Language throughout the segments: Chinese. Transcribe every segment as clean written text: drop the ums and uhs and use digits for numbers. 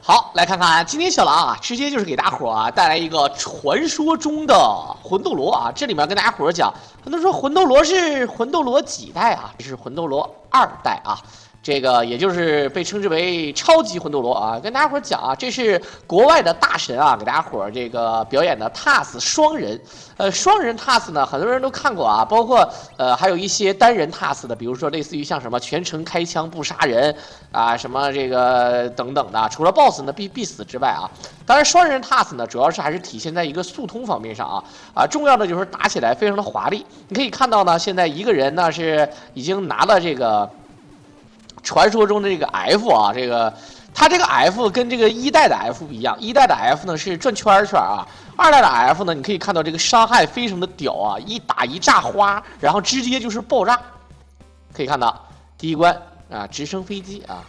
好，来看看今天小狼啊，直接就是给大伙啊带来一个传说中的魂斗罗啊。这里面跟大家伙讲，很多人说魂斗罗是魂斗罗几代啊？这是魂斗罗2代啊。这个也就是被称之为超级魂斗罗啊，跟大家伙讲啊，这是国外的大神啊，给大家伙这个表演的 TAS 双人，双人 TAS 呢，很多人都看过啊，包括还有一些单人 TAS 的，比如说类似于像什么全程开枪不杀人啊，什么这个等等的，除了 BOSS 呢必死之外啊，当然双人 TAS 呢，主要是还是体现在一个速通方面上啊，重要的就是打起来非常的华丽，你可以看到呢，现在一个人呢是已经拿了这个。传说中的这个 F 啊，它这个 F 跟这个1代的 F 不一样，1代的 F 呢是转圈啊，2代的 F 呢，你可以看到这个伤害非常的屌啊，一打一炸花，然后直接就是爆炸。可以看到第一关啊，直升飞机啊，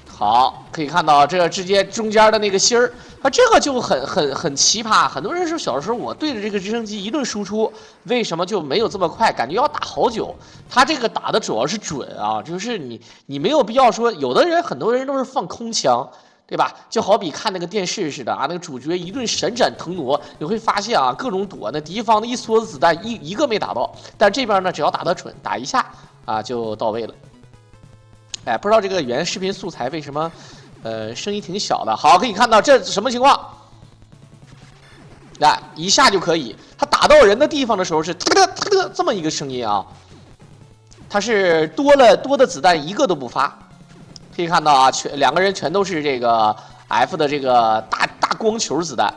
好，可以看到这直接中间的那个芯儿。啊，这个就很奇葩，很多人说小的时候我对着这个直升机一顿输出，为什么就没有这么快？感觉要打好久。他这个打的主要是准啊，就是你没有必要说，有的人很多人都是放空枪，对吧？就好比看那个电视似的啊，那个主角一顿闪展腾挪，你会发现啊，各种躲，那敌方的一梭子子弹一个没打到，但这边呢只要打得准，打一下啊就到位了。哎，不知道这个原视频素材为什么？声音挺小的，好，可以看到这什么情况？来，一下就可以。他打到人的地方的时候是这么一个声音啊，他是多的子弹一个都不发。可以看到啊，两个人全都是这个 F 的这个大光球子弹。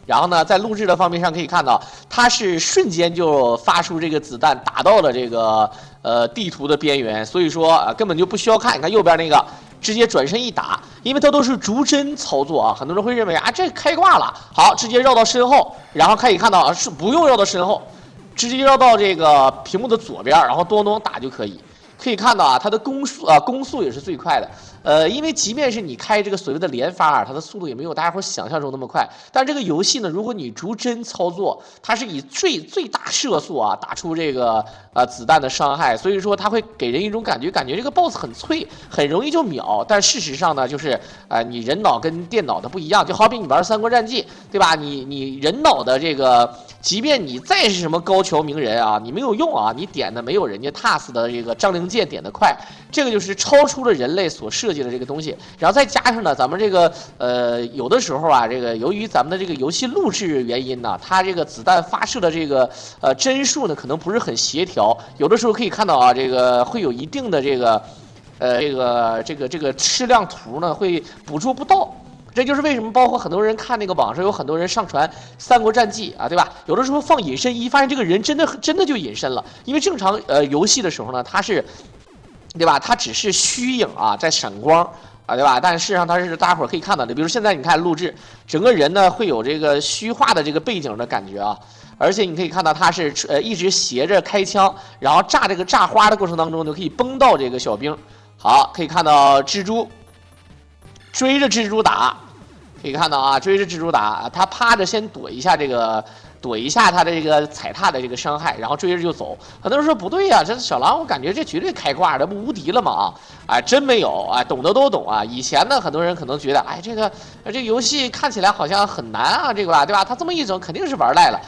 然后呢，在录制的方面上可以看到，它是瞬间就发出这个子弹打到了这个地图的边缘，所以说啊根本就不需要看。你看右边那个，直接转身一打，因为它都是逐帧操作啊，很多人会认为啊这开挂了，好，直接绕到身后，然后可以看到啊是不用绕到身后，直接绕到这个屏幕的左边，然后咚咚打就可以。可以看到啊，它的攻速也是最快的。因为即便是你开这个所谓的连发啊，它的速度也没有大家伙想象中那么快。但这个游戏呢，如果你逐帧操作，它是以最大射速啊打出这个子弹的伤害，所以说它会给人一种感觉这个 BOSS 很脆，很容易就秒。但事实上呢，就是你人脑跟电脑的不一样，就好比你玩《三国战记》，对吧？你人脑的这个，即便你再是什么高桥名人啊，你没有用啊，你点的没有人家 TAS 的这个张灵剑点的快，这个就是超出了人类所设计的这个东西。然后再加上呢，咱们这个有的时候啊，这个由于咱们的这个游戏录制原因呢，它这个子弹发射的这个帧数呢，可能不是很协调，有的时候可以看到啊，这个会有一定的这个矢量图呢会捕捉不到。这就是为什么，包括很多人看那个网上有很多人上传《三国战记》啊，对吧？有的时候放隐身衣，发现这个人真的就隐身了。因为正常游戏的时候呢，它是，对吧？它只是虚影啊，在闪光啊，对吧？但事实上它是大家伙可以看到的。比如现在你看录制，整个人呢会有这个虚化的这个背景的感觉啊，而且你可以看到它是一直斜着开枪，然后炸这个炸花的过程当中就可以崩到这个小兵。好，可以看到蜘蛛追着蜘蛛打。可以看到啊，追着蜘蛛打，他趴着先躲一下他的这个踩踏的这个伤害，然后追着就走。很多人说不对呀，这小狼我感觉这绝对开挂，这不无敌了吗？啊，哎，真没有啊，懂的都懂啊。以前呢，很多人可能觉得，哎，这个游戏看起来好像很难啊，这个吧，对吧？他这么一整，肯定是玩赖了，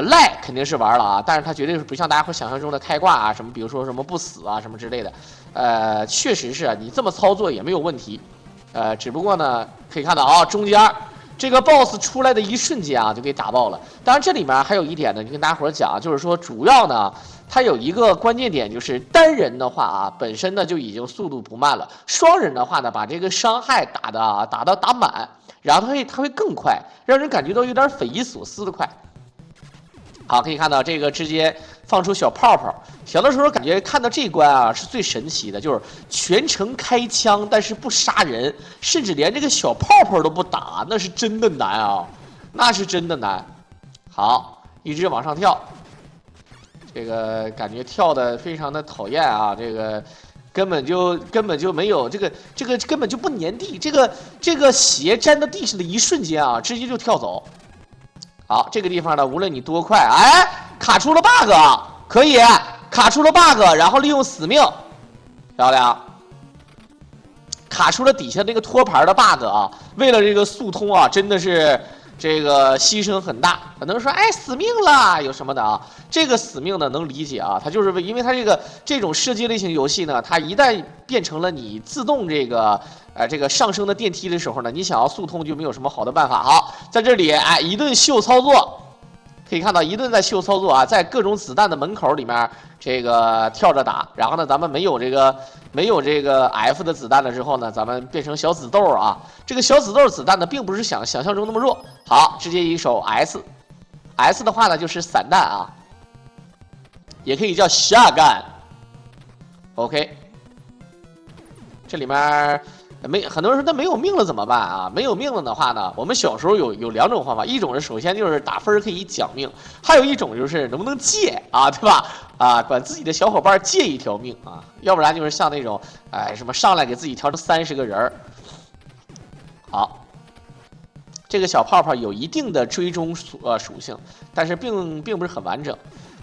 赖肯定是玩了啊，但是他绝对是不像大家会想象中的开挂啊，什么比如说什么不死啊什么之类的，确实是啊，你这么操作也没有问题。只不过呢，可以看到啊，中间这个 BOSS 出来的一瞬间啊，就给打爆了。当然，这里面还有一点呢，就跟大家伙讲，就是说主要呢，它有一个关键点，就是单人的话啊，本身呢就已经速度不慢了；双人的话呢，把这个伤害打满，然后它会更快，让人感觉到有点匪夷所思的快。好，可以看到这个直接放出小泡泡。小的时候感觉看到这一关啊是最神奇的，就是全程开枪，但是不杀人，甚至连这个小泡泡都不打，那是真的难啊，那是真的难。好，一直往上跳，这个感觉跳的非常的讨厌啊，这个根本就没有这个根本就不粘地，这个鞋粘到地上的一瞬间啊，直接就跳走。好，这个地方呢，无论你多快，哎，卡出了 bug， 可以卡出了 bug， 然后利用死命，漂亮。卡出了底下那个托盘的 bug 啊，为了这个速通啊，真的是这个牺牲很大。可能说，哎，死命了有什么的啊？这个死命呢能理解啊，它就是因为它这种射击类型游戏呢，它一旦变成了你自动这个上升的电梯的时候呢，你想要速通就没有什么好的办法。好，在这里哎一顿秀操作。可以看到一顿在秀操作啊，在各种子弹的门口里面这个跳着打，然后呢，咱们没有这个 F 的子弹了之后呢，咱们变成小紫豆啊。这个小紫豆子弹呢，并不是想象中那么弱。好，直接一手 S 的话呢就是散弹啊，也可以叫下干。OK， 这里面。很多人说那没有命了怎么办啊？没有命了的话呢，我们小时候有两种方法，一种是首先就是打分可以奖命，还有一种就是能不能借啊，对吧？啊，管自己的小伙伴借一条命啊，要不然就是像那种什么上来给自己调成30个人儿。好，这个小泡泡有一定的追踪属性，但是并不是很完整。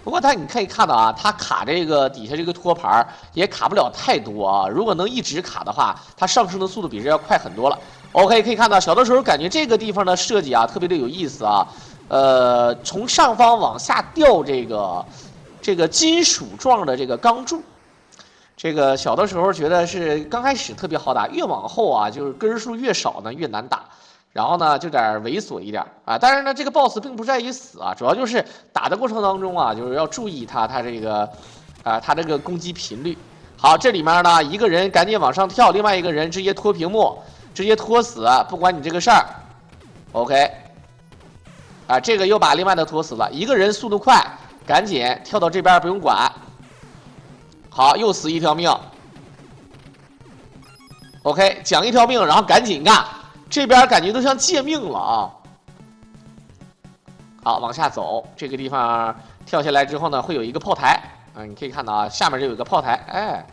不过你可以看到啊，它卡这个底下这个托盘也卡不了太多啊。如果能一直卡的话，它上升的速度比这要快很多了。OK， 可以看到小的时候感觉这个地方的设计啊特别的有意思啊。从上方往下掉这个金属状的这个钢柱，这个小的时候觉得是刚开始特别好打，越往后啊就是根数越少呢越难打。然后呢，就点猥琐一点啊，但是呢，这个 boss 并不在于死啊，主要就是打的过程当中啊，就是要注意它这个攻击频率。好，这里面呢，一个人赶紧往上跳，另外一个人直接拖屏幕，直接拖死，不管你这个事儿。OK， 啊，这个又把另外的拖死了，一个人速度快，赶紧跳到这边不用管。好，又死一条命。OK， 奖一条命，然后赶紧干。这边感觉都像借命了啊！好，往下走，这个地方跳下来之后呢，会有一个炮台啊，你可以看到啊，下面就有个炮台，哎，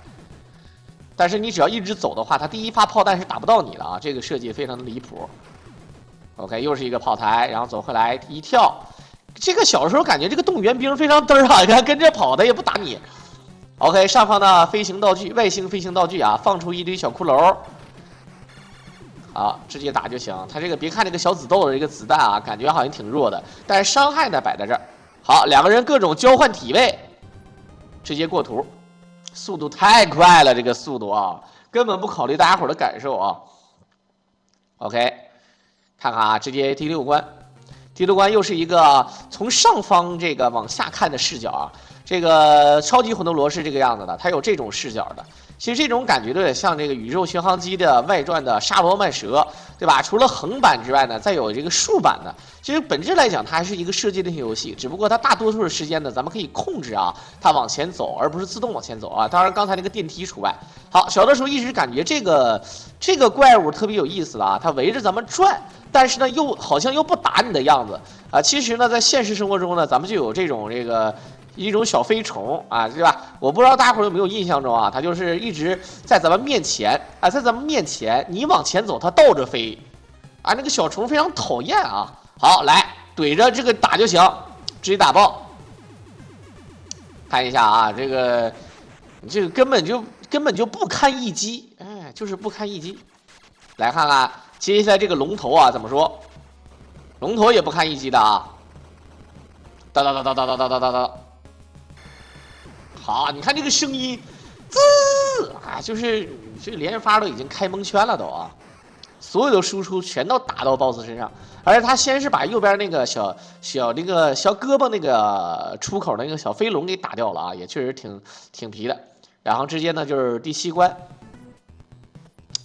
但是你只要一直走的话，它第一发炮弹是打不到你的啊，这个设计非常的离谱。OK， 又是一个炮台，然后走回来一跳，这个小时候感觉这个动员兵非常嘚儿啊，你看跟着跑的也不打你。OK， 上方的飞行道具，外星飞行道具啊，放出一堆小骷髅。好，直接打就行。他这个别看这个小紫豆的这个子弹啊，感觉好像挺弱的，但是伤害呢摆在这儿。好，两个人各种交换体位，直接过图，速度太快了，这个速度啊，根本不考虑大家伙的感受啊。OK， 看看啊，直接第6关，第6关又是一个从上方这个往下看的视角啊。这个超级魂斗罗是这个样子的，它有这种视角的。其实这种感觉有点像这个宇宙巡航机的外传的沙罗曼蛇，对吧？除了横版之外呢，再有这个竖版的。其实本质来讲，它还是一个射击类型游戏，只不过它大多数的时间呢，咱们可以控制啊，它往前走，而不是自动往前走啊。当然，刚才那个电梯除外。好，小的时候一直感觉这个怪物特别有意思啊，它围着咱们转，但是呢又好像又不打你的样子啊。其实呢，在现实生活中呢，咱们就有这种一种小飞虫啊，对吧？我不知道大家伙有没有印象中啊，它就是一直在咱们面前啊，在咱们面前，你往前走，它倒着飞，啊，那个小虫非常讨厌啊。好，来怼着这个打就行，直接打爆。看一下啊，这个根本就不堪一击，哎，就是不堪一击。来看看接下来这个龙头啊，怎么说？龙头也不堪一击的啊，哒哒哒哒哒哒哒哒哒哒。好，你看这个声音，滋啊，就是这个连续发都已经开蒙圈了都啊，所有的输出全都打到 BOSS 身上，而且他先是把右边那个小那个小胳膊那个出口那个小飞龙给打掉了啊，也确实挺皮的。然后直接呢就是第7关，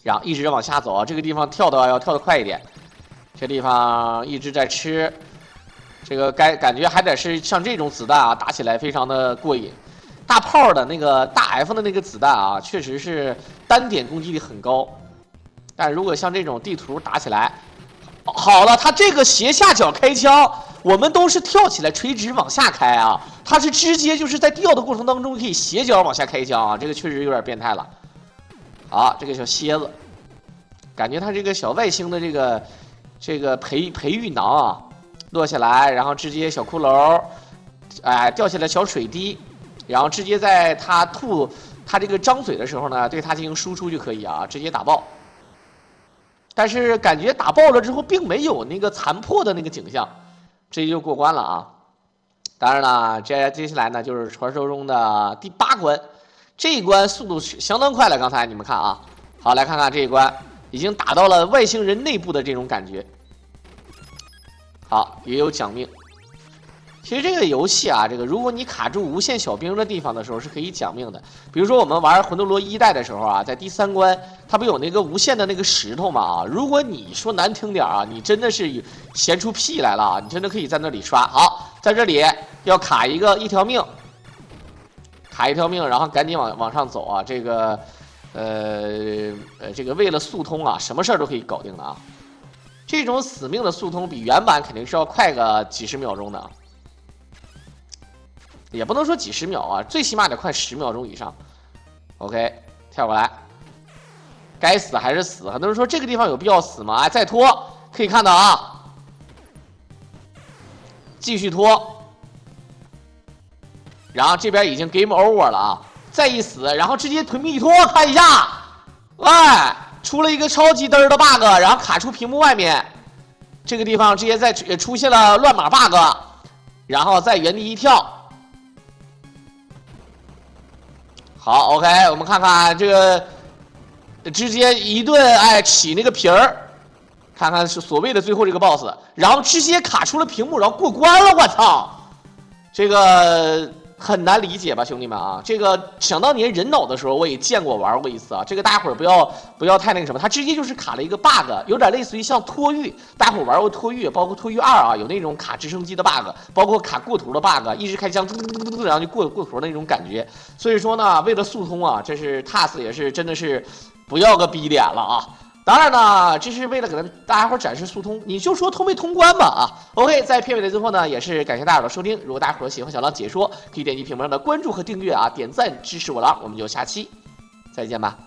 然后一直往下走啊，这个地方跳的要跳得快一点，这地方一直在吃，这个感觉还得是像这种子弹啊，打起来非常的过瘾。大炮的那个大 F 的那个子弹啊，确实是单点攻击力很高，但如果像这种地图打起来，好了，他这个斜下角开枪，我们都是跳起来垂直往下开啊，他是直接就是在掉的过程当中可以斜角往下开枪啊，这个确实有点变态了。好，这个小蝎子，感觉他这个小外星的这个培育囊啊，落下来，然后直接小骷髅，哎，掉下来小水滴。然后直接在他这个张嘴的时候呢，对他进行输出就可以啊，直接打爆。但是感觉打爆了之后，并没有那个残破的那个景象，这就过关了啊。当然了，接下来呢就是传说中的第8关，这一关速度相当快了。刚才你们看啊，好，来看看这一关，已经打到了外星人内部的这种感觉。好，也有奖命。其实这个游戏啊，如果你卡住无限小兵的地方的时候，是可以奖命的。比如说我们玩魂斗罗1代的时候啊，在第3关，它不有那个无限的那个石头嘛啊？如果你说难听点啊，你真的是闲出屁来了啊！你真的可以在那里刷。好，在这里要卡一条命，卡一条命，然后赶紧往上走啊！这个为了速通啊，什么事儿都可以搞定的啊！这种死命的速通比原版肯定是要快个几十秒钟的。也不能说几十秒啊，最起码得快10秒钟以上。OK， 跳过来，该死还是死。很多人说这个地方有必要死吗？哎，再拖，可以看到啊，继续拖，然后这边已经 game over 了啊，再一死，然后直接臀壁一拖，看一下，哎，出了一个超级嘚的 bug， 然后卡出屏幕外面，这个地方直接出现了乱码 bug， 然后在原地一跳。好 ，OK， 我们看看这个，直接一顿起那个皮儿，看看是所谓的最后这个 boss， 然后直接卡出了屏幕，然后过关了，我操！这个很难理解吧，兄弟们啊！这个想当年人脑的时候我也见过玩过一次啊，这个大家伙儿不要太那个什么，它直接就是卡了一个 bug， 有点类似于像脱狱，大家伙儿玩过脱狱，包括脱狱2啊，有那种卡直升机的 bug， 包括卡过图的 bug， 一直开枪嘟嘟嘟嘟嘟，然后就过图的那种感觉。所以说呢，为了速通啊，这是 TAS 也是真的是不要个逼脸了啊！当然呢，这是为了给大家伙展示速通，你就说通没通关吧啊 ！OK， 在片尾的最后呢，也是感谢大家的收听。如果大家伙喜欢小狼解说，可以点击屏幕上的关注和订阅啊，点赞支持我狼。我们就下期再见吧。